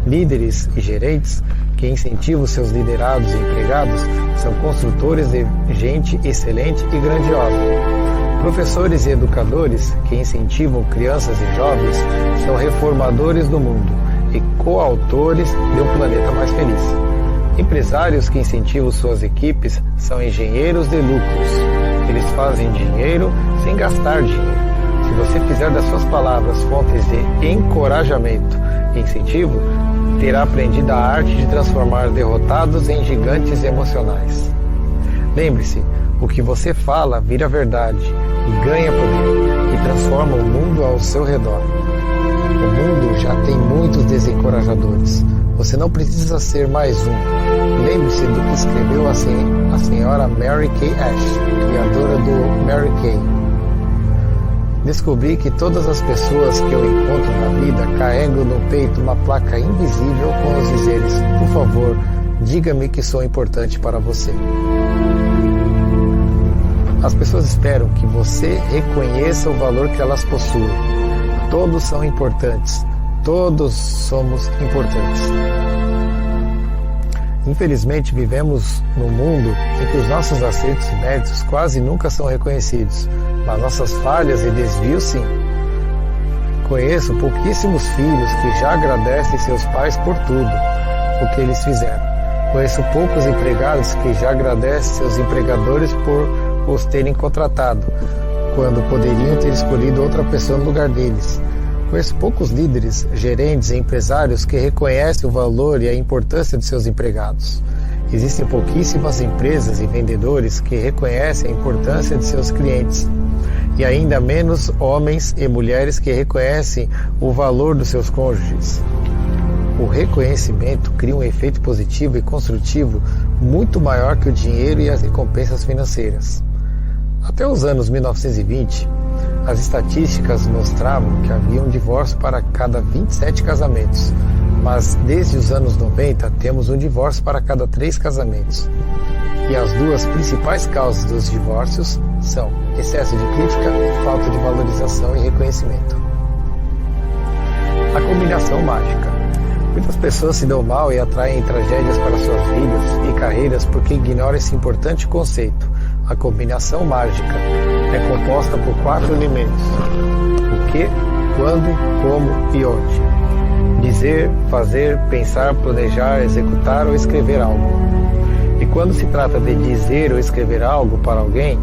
Líderes e gerentes que incentivam seus liderados e empregados são construtores de gente excelente e grandiosa. Professores e educadores que incentivam crianças e jovens são reformadores do mundo e coautores de um planeta mais feliz. Empresários que incentivam suas equipes são engenheiros de lucros. Eles fazem dinheiro sem gastar dinheiro. Se você fizer das suas palavras fontes de encorajamento e incentivo, terá aprendido a arte de transformar derrotados em gigantes emocionais. Lembre-se, o que você fala vira verdade e ganha poder e transforma o mundo ao seu redor. O mundo já tem muitos desencorajadores. Você não precisa ser mais um. Lembre-se do que escreveu a senhora Mary Kay Ash, criadora do Mary Kay. Descobri que todas as pessoas que eu encontro na vida carregam no peito uma placa invisível com os dizeres: por favor, diga-me que sou importante para você. As pessoas esperam que você reconheça o valor que elas possuem. Todos são importantes. Todos somos importantes. Infelizmente, vivemos num mundo em que os nossos acertos e méritos quase nunca são reconhecidos, mas nossas falhas e desvios sim. Conheço pouquíssimos filhos que já agradecem seus pais por tudo o que eles fizeram. Conheço poucos empregados que já agradecem seus empregadores por os terem contratado, quando poderiam ter escolhido outra pessoa no lugar deles. Conheço poucos líderes, gerentes e empresários que reconhecem o valor e a importância de seus empregados. Existem pouquíssimas empresas e vendedores que reconhecem a importância de seus clientes. E ainda menos homens e mulheres que reconhecem o valor dos seus cônjuges. O reconhecimento cria um efeito positivo e construtivo muito maior que o dinheiro e as recompensas financeiras. Até os anos 1920, as estatísticas mostravam que havia um divórcio para cada 27 casamentos, mas desde os anos 90 temos um divórcio para cada 3 casamentos. E as duas principais causas dos divórcios são excesso de crítica e falta de valorização e reconhecimento. A combinação mágica. Muitas pessoas se dão mal e atraem tragédias para suas vidas e carreiras porque ignoram esse importante conceito. a combinação mágica, é composta por 4 elementos: o que, quando, como e onde. Dizer, fazer, pensar, planejar, executar ou escrever algo. E quando se trata de dizer ou escrever algo para alguém,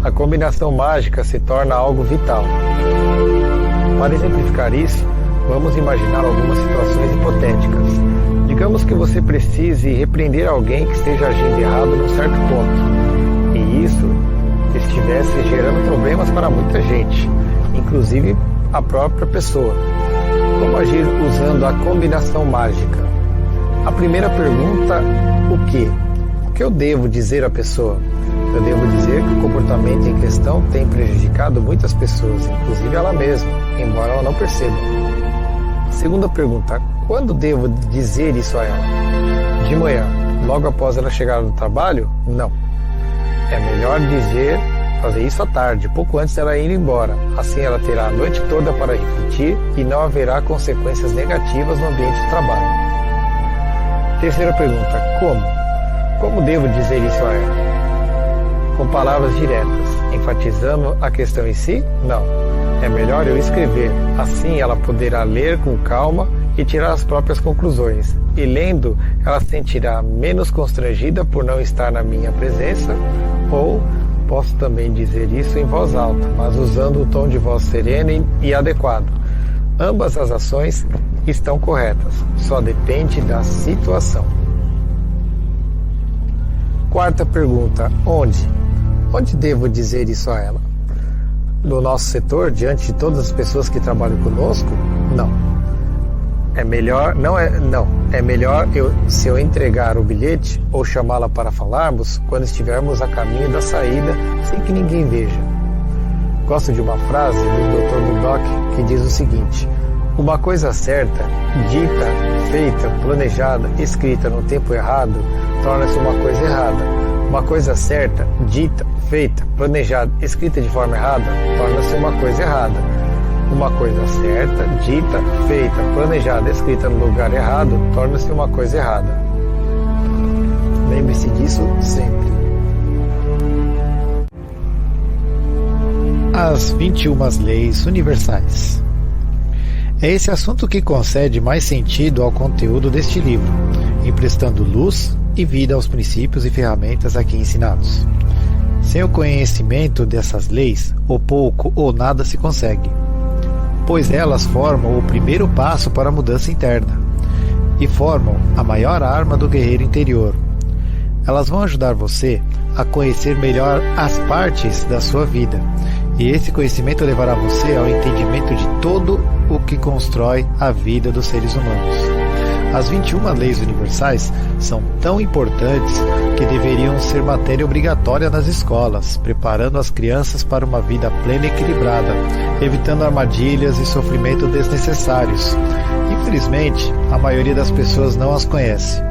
a combinação mágica se torna algo vital. Para exemplificar isso, vamos imaginar algumas situações hipotéticas. Digamos que você precise repreender alguém que esteja agindo errado num certo ponto, e isso estivesse gerando problemas para muita gente, inclusive a própria pessoa. Como agir usando a combinação mágica? A primeira pergunta, o que? O que eu devo dizer à pessoa? Eu devo dizer que o comportamento em questão tem prejudicado muitas pessoas, inclusive ela mesma, embora ela não perceba. Segunda pergunta, quando devo dizer isso a ela? De manhã, logo após ela chegar do trabalho? Não. É melhor fazer isso à tarde, pouco antes dela ir embora. Assim ela terá a noite toda para refletir e não haverá consequências negativas no ambiente de trabalho. Terceira pergunta, como? Como devo dizer isso a ela? Com palavras diretas, enfatizando a questão em si? Não. É melhor eu escrever, assim ela poderá ler com calma e tirar as próprias conclusões. E lendo, ela se sentirá menos constrangida por não estar na minha presença, ou posso também dizer isso em voz alta, mas usando o tom de voz sereno e adequado. Ambas as ações estão corretas, só depende da situação. Quarta pergunta, onde? Onde devo dizer isso a ela? No nosso setor, diante de todas as pessoas que trabalham conosco? Não. É melhor se eu entregar o bilhete ou chamá-la para falarmos quando estivermos a caminho da saída, sem que ninguém veja. Gosto de uma frase do Dr. Budok que diz o seguinte: uma coisa certa, dita, feita, planejada, escrita no tempo errado, torna-se uma coisa errada. Uma coisa certa, dita, feita, planejada, escrita de forma errada, torna-se uma coisa errada. Uma coisa certa, dita, feita, planejada, escrita no lugar errado, torna-se uma coisa errada. Lembre-se disso sempre. As 21 Leis Universais. É esse assunto que concede mais sentido ao conteúdo deste livro, emprestando luz e vida aos princípios e ferramentas aqui ensinados. Sem o conhecimento dessas leis, ou pouco ou nada se consegue, pois elas formam o primeiro passo para a mudança interna e formam a maior arma do guerreiro interior. Elas vão ajudar você a conhecer melhor as partes da sua vida, e esse conhecimento levará você ao entendimento de todo o que constrói a vida dos seres humanos. As 21 leis universais são tão importantes que deveriam ser matéria obrigatória nas escolas, preparando as crianças para uma vida plena e equilibrada, evitando armadilhas e sofrimento desnecessários. Infelizmente, a maioria das pessoas não as conhece.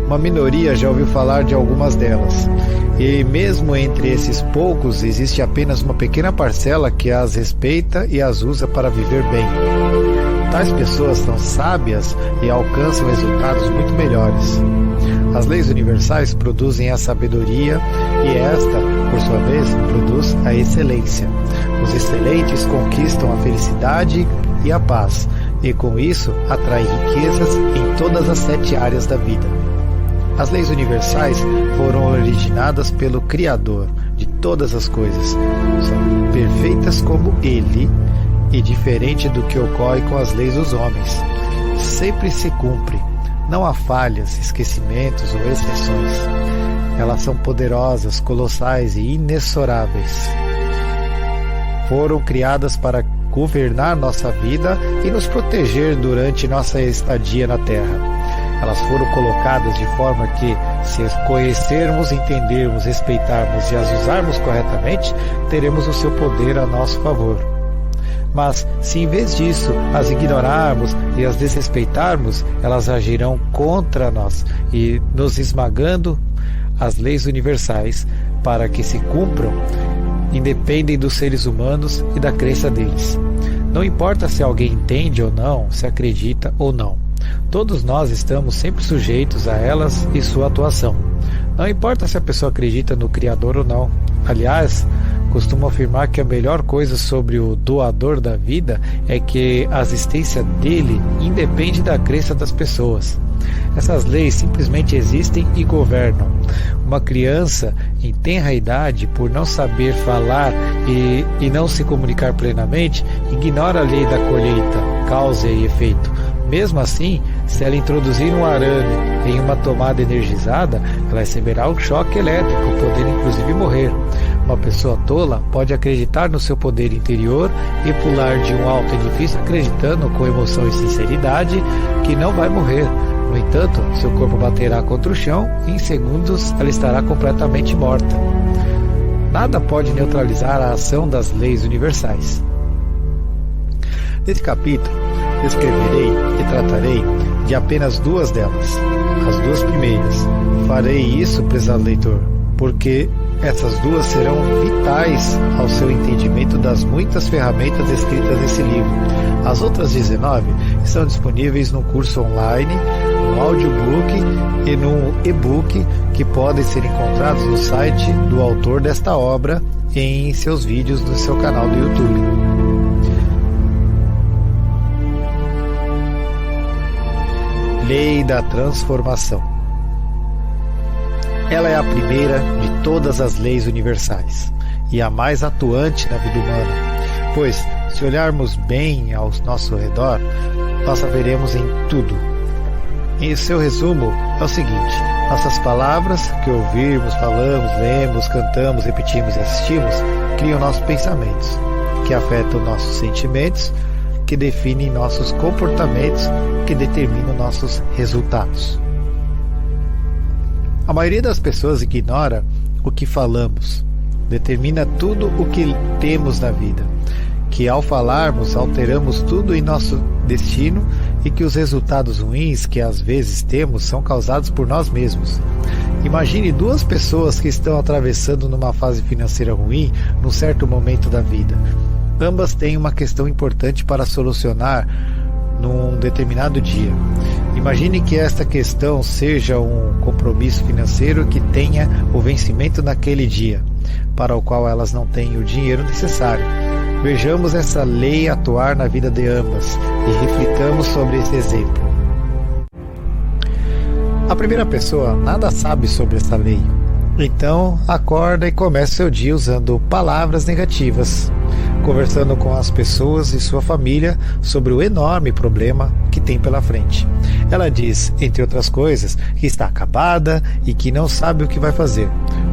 Uma minoria já ouviu falar de algumas delas, e mesmo entre esses poucos existe apenas uma pequena parcela que as respeita e as usa para viver bem. Tais pessoas são sábias e alcançam resultados muito melhores. As leis universais produzem a sabedoria e esta, por sua vez, produz a excelência. Os excelentes conquistam a felicidade e a paz, e com isso atraem riquezas em todas as 7 áreas da vida. As leis universais foram originadas pelo Criador de todas as coisas. São perfeitas como Ele e diferente do que ocorre com as leis dos homens. Sempre se cumpre. Não há falhas, esquecimentos ou exceções. Elas são poderosas, colossais e inexoráveis. Foram criadas para governar nossa vida e nos proteger durante nossa estadia na Terra. Elas foram colocadas de forma que, se as conhecermos, entendermos, respeitarmos e as usarmos corretamente, teremos o seu poder a nosso favor. Mas, se em vez disso as ignorarmos e as desrespeitarmos, elas agirão contra nós e nos esmagando. As leis universais, para que se cumpram, independem dos seres humanos e da crença deles. Não importa se alguém entende ou não, se acredita ou não. Todos nós estamos sempre sujeitos a elas e sua atuação. Não importa se a pessoa acredita no Criador ou não. Aliás, costumo afirmar que a melhor coisa sobre o doador da vida é que a existência dele independe da crença das pessoas. Essas leis simplesmente existem e governam. Uma criança em tenra idade, por não saber falar e não se comunicar plenamente, ignora a lei da colheita, causa e efeito. Mesmo assim, se ela introduzir um arame em uma tomada energizada, ela receberá um choque elétrico, podendo inclusive morrer. Uma pessoa tola pode acreditar no seu poder interior e pular de um alto edifício acreditando com emoção e sinceridade que não vai morrer. No entanto, seu corpo baterá contra o chão e em segundos ela estará completamente morta. Nada pode neutralizar a ação das leis universais. Nesse capítulo, descreverei e tratarei de apenas duas delas, as duas primeiras. Farei isso, prezado leitor, porque essas duas serão vitais ao seu entendimento das muitas ferramentas descritas nesse livro. As outras 19 estão disponíveis no curso online, no audiobook e no e-book que podem ser encontrados no site do autor desta obra e em seus vídeos no seu canal do YouTube. Lei da transformação. Ela é a primeira de todas as leis universais e a mais atuante na vida humana, pois, se olharmos bem ao nosso redor, nós a veremos em tudo. E o seu resumo é o seguinte: nossas palavras que ouvimos, falamos, lemos, cantamos, repetimos e assistimos criam nossos pensamentos, que afetam nossos sentimentos, que definem nossos comportamentos, que determinam nossos resultados. A maioria das pessoas ignora o que falamos, determina tudo o que temos na vida, que ao falarmos alteramos tudo em nosso destino e que os resultados ruins que às vezes temos são causados por nós mesmos. Imagine duas pessoas que estão atravessando numa fase financeira ruim num certo momento da vida. Ambas têm uma questão importante para solucionar num determinado dia. Imagine que esta questão seja um compromisso financeiro que tenha o vencimento naquele dia, para o qual elas não têm o dinheiro necessário. Vejamos essa lei atuar na vida de ambas e reflitamos sobre esse exemplo. A primeira pessoa nada sabe sobre essa lei, então acorda e começa seu dia usando palavras negativas, conversando com as pessoas e sua família sobre o enorme problema que tem pela frente. Ela diz, entre outras coisas, que está acabada e que não sabe o que vai fazer,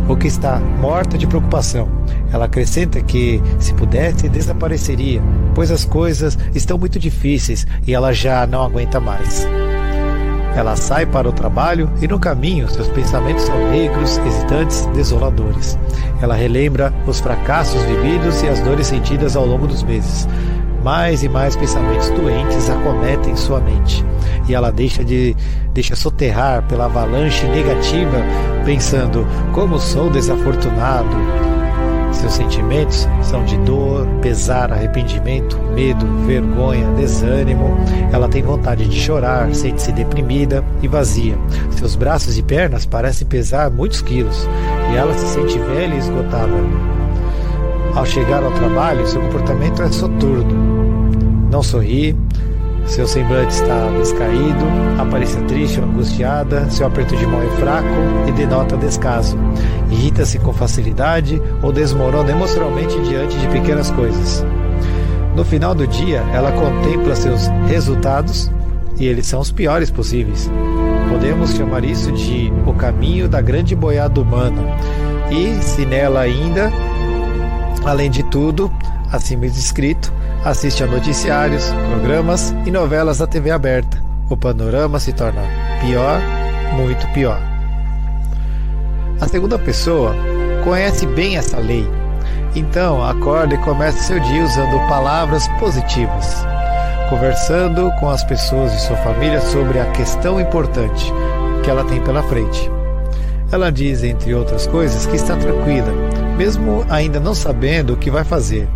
ou que está morta de preocupação. Ela acrescenta que, se pudesse, desapareceria, pois as coisas estão muito difíceis e ela já não aguenta mais. Ela sai para o trabalho e no caminho seus pensamentos são negros, hesitantes, desoladores. Ela relembra os fracassos vividos e as dores sentidas ao longo dos meses. Mais e mais pensamentos doentes acometem sua mente. E ela deixa soterrar pela avalanche negativa, pensando, como sou desafortunado. Seus sentimentos são de dor, pesar, arrependimento, medo, vergonha, desânimo. Ela tem vontade de chorar, sente-se deprimida e vazia. Seus braços e pernas parecem pesar muitos quilos e ela se sente velha e esgotada. Ao chegar ao trabalho, seu comportamento é soturno. Não sorri, seu semblante está descaído, aparência triste ou angustiada, seu aperto de mão é fraco e denota descaso. Irrita-se com facilidade ou desmorona emocionalmente diante de pequenas coisas. No final do dia, ela contempla seus resultados e eles são os piores possíveis. Podemos chamar isso de o caminho da grande boiada humana. E se nela ainda, além de tudo, acima descrito, assiste a noticiários, programas e novelas da TV aberta, o panorama se torna pior, muito pior. A segunda pessoa conhece bem essa lei, então acorda e começa seu dia usando palavras positivas, conversando com as pessoas de sua família sobre a questão importante que ela tem pela frente. Ela diz, entre outras coisas, que está tranquila, mesmo ainda não sabendo o que vai fazer,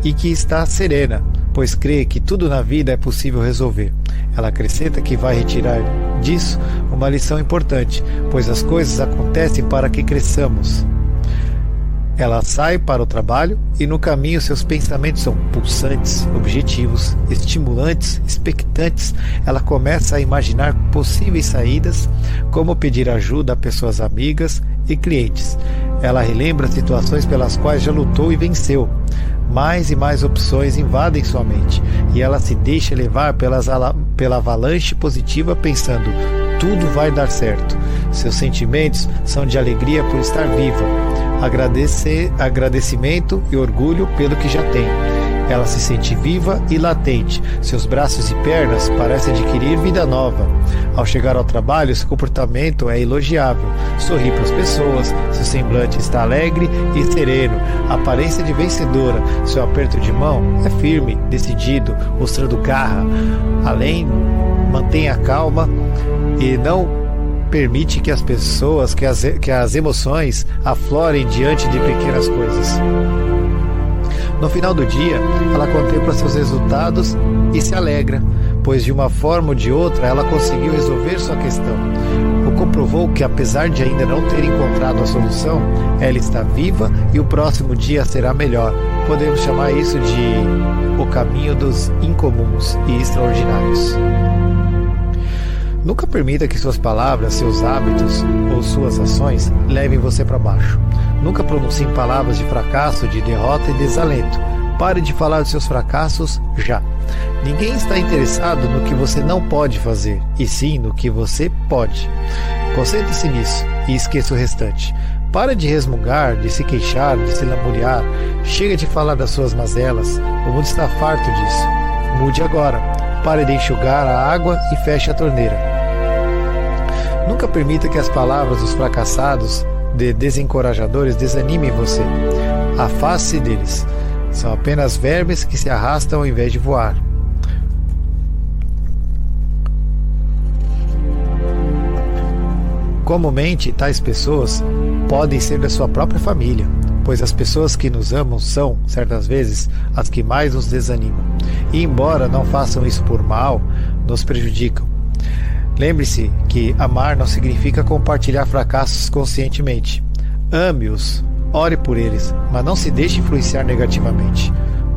e que está serena, pois crê que tudo na vida é possível resolver. Ela acrescenta que vai retirar disso uma lição importante, pois as coisas acontecem para que cresçamos. Ela sai para o trabalho e no caminho seus pensamentos são pulsantes, objetivos, estimulantes, expectantes. Ela começa a imaginar possíveis saídas, como pedir ajuda a pessoas amigas e clientes. Ela relembra situações pelas quais já lutou e venceu. Mais e mais opções invadem sua mente e ela se deixa levar pela avalanche positiva, pensando: tudo vai dar certo. Seus sentimentos são de alegria por estar viva, agradecimento e orgulho pelo que já tem. Ela se sente viva e latente. Seus braços e pernas parecem adquirir vida nova. Ao chegar ao trabalho, seu comportamento é elogiável. Sorri para as pessoas, seu semblante está alegre e sereno, aparência de vencedora. Seu aperto de mão é firme, decidido, mostrando garra. Além, mantém a calma e não permite que as pessoas, que as emoções aflorem diante de pequenas coisas. No final do dia, ela contempla seus resultados e se alegra, pois de uma forma ou de outra ela conseguiu resolver sua questão. Ou comprovou que, apesar de ainda não ter encontrado a solução, ela está viva e o próximo dia será melhor. Podemos chamar isso de o caminho dos incomuns e extraordinários. Nunca permita que suas palavras, seus hábitos ou suas ações levem você para baixo. Nunca pronuncie palavras de fracasso, de derrota e desalento. Pare de falar dos seus fracassos já. Ninguém está interessado no que você não pode fazer, e sim no que você pode. Concentre-se nisso e esqueça o restante. Pare de resmungar, de se queixar, de se lamuriar. Chega de falar das suas mazelas. O mundo está farto disso. Mude agora. Pare de enxugar a água e feche a torneira. Nunca permita que as palavras dos fracassados, de desencorajadores, desanimem você. Afaste-se deles. São apenas vermes que se arrastam ao invés de voar. Comumente, tais pessoas podem ser da sua própria família, pois as pessoas que nos amam são, certas vezes, as que mais nos desanimam. E embora não façam isso por mal, nos prejudicam. Lembre-se que amar não significa compartilhar fracassos conscientemente. Ame-os, ore por eles, mas não se deixe influenciar negativamente.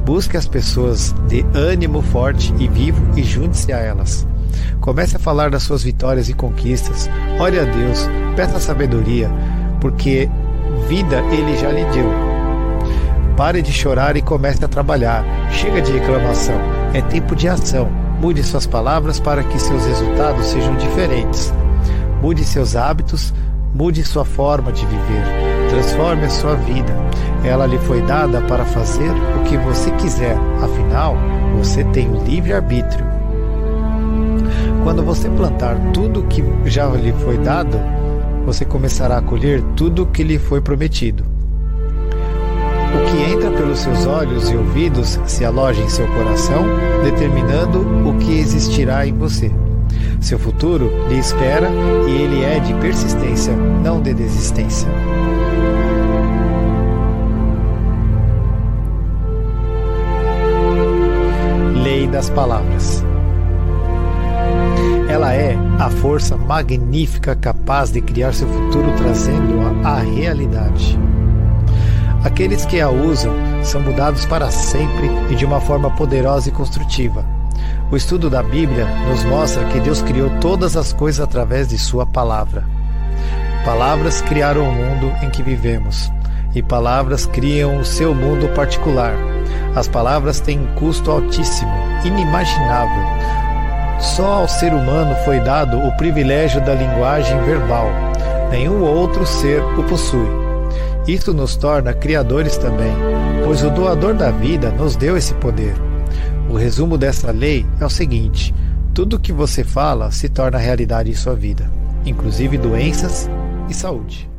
Busque as pessoas de ânimo forte e vivo e junte-se a elas. Comece a falar das suas vitórias e conquistas. Ore a Deus, peça sabedoria, porque vida Ele já lhe deu. Pare de chorar e comece a trabalhar. Chega de reclamação, é tempo de ação. Mude suas palavras para que seus resultados sejam diferentes. Mude seus hábitos, mude sua forma de viver. Transforme a sua vida. Ela lhe foi dada para fazer o que você quiser. Afinal, você tem o livre-arbítrio. Quando você plantar tudo que já lhe foi dado, você começará a colher tudo que lhe foi prometido. O que entra pelos seus olhos e ouvidos se aloja em seu coração, determinando o que existirá em você. Seu futuro lhe espera e ele é de persistência, não de desistência. Lei das palavras. Ela é a força magnífica capaz de criar seu futuro, trazendo-a à realidade. Aqueles que a usam são mudados para sempre e de uma forma poderosa e construtiva. O estudo da Bíblia nos mostra que Deus criou todas as coisas através de sua palavra. Palavras criaram o mundo em que vivemos, e palavras criam o seu mundo particular. As palavras têm um custo altíssimo, inimaginável. Só ao ser humano foi dado o privilégio da linguagem verbal. Nenhum outro ser o possui. Isso nos torna criadores também, pois o doador da vida nos deu esse poder. O resumo dessa lei é o seguinte: tudo o que você fala se torna realidade em sua vida, inclusive doenças e saúde.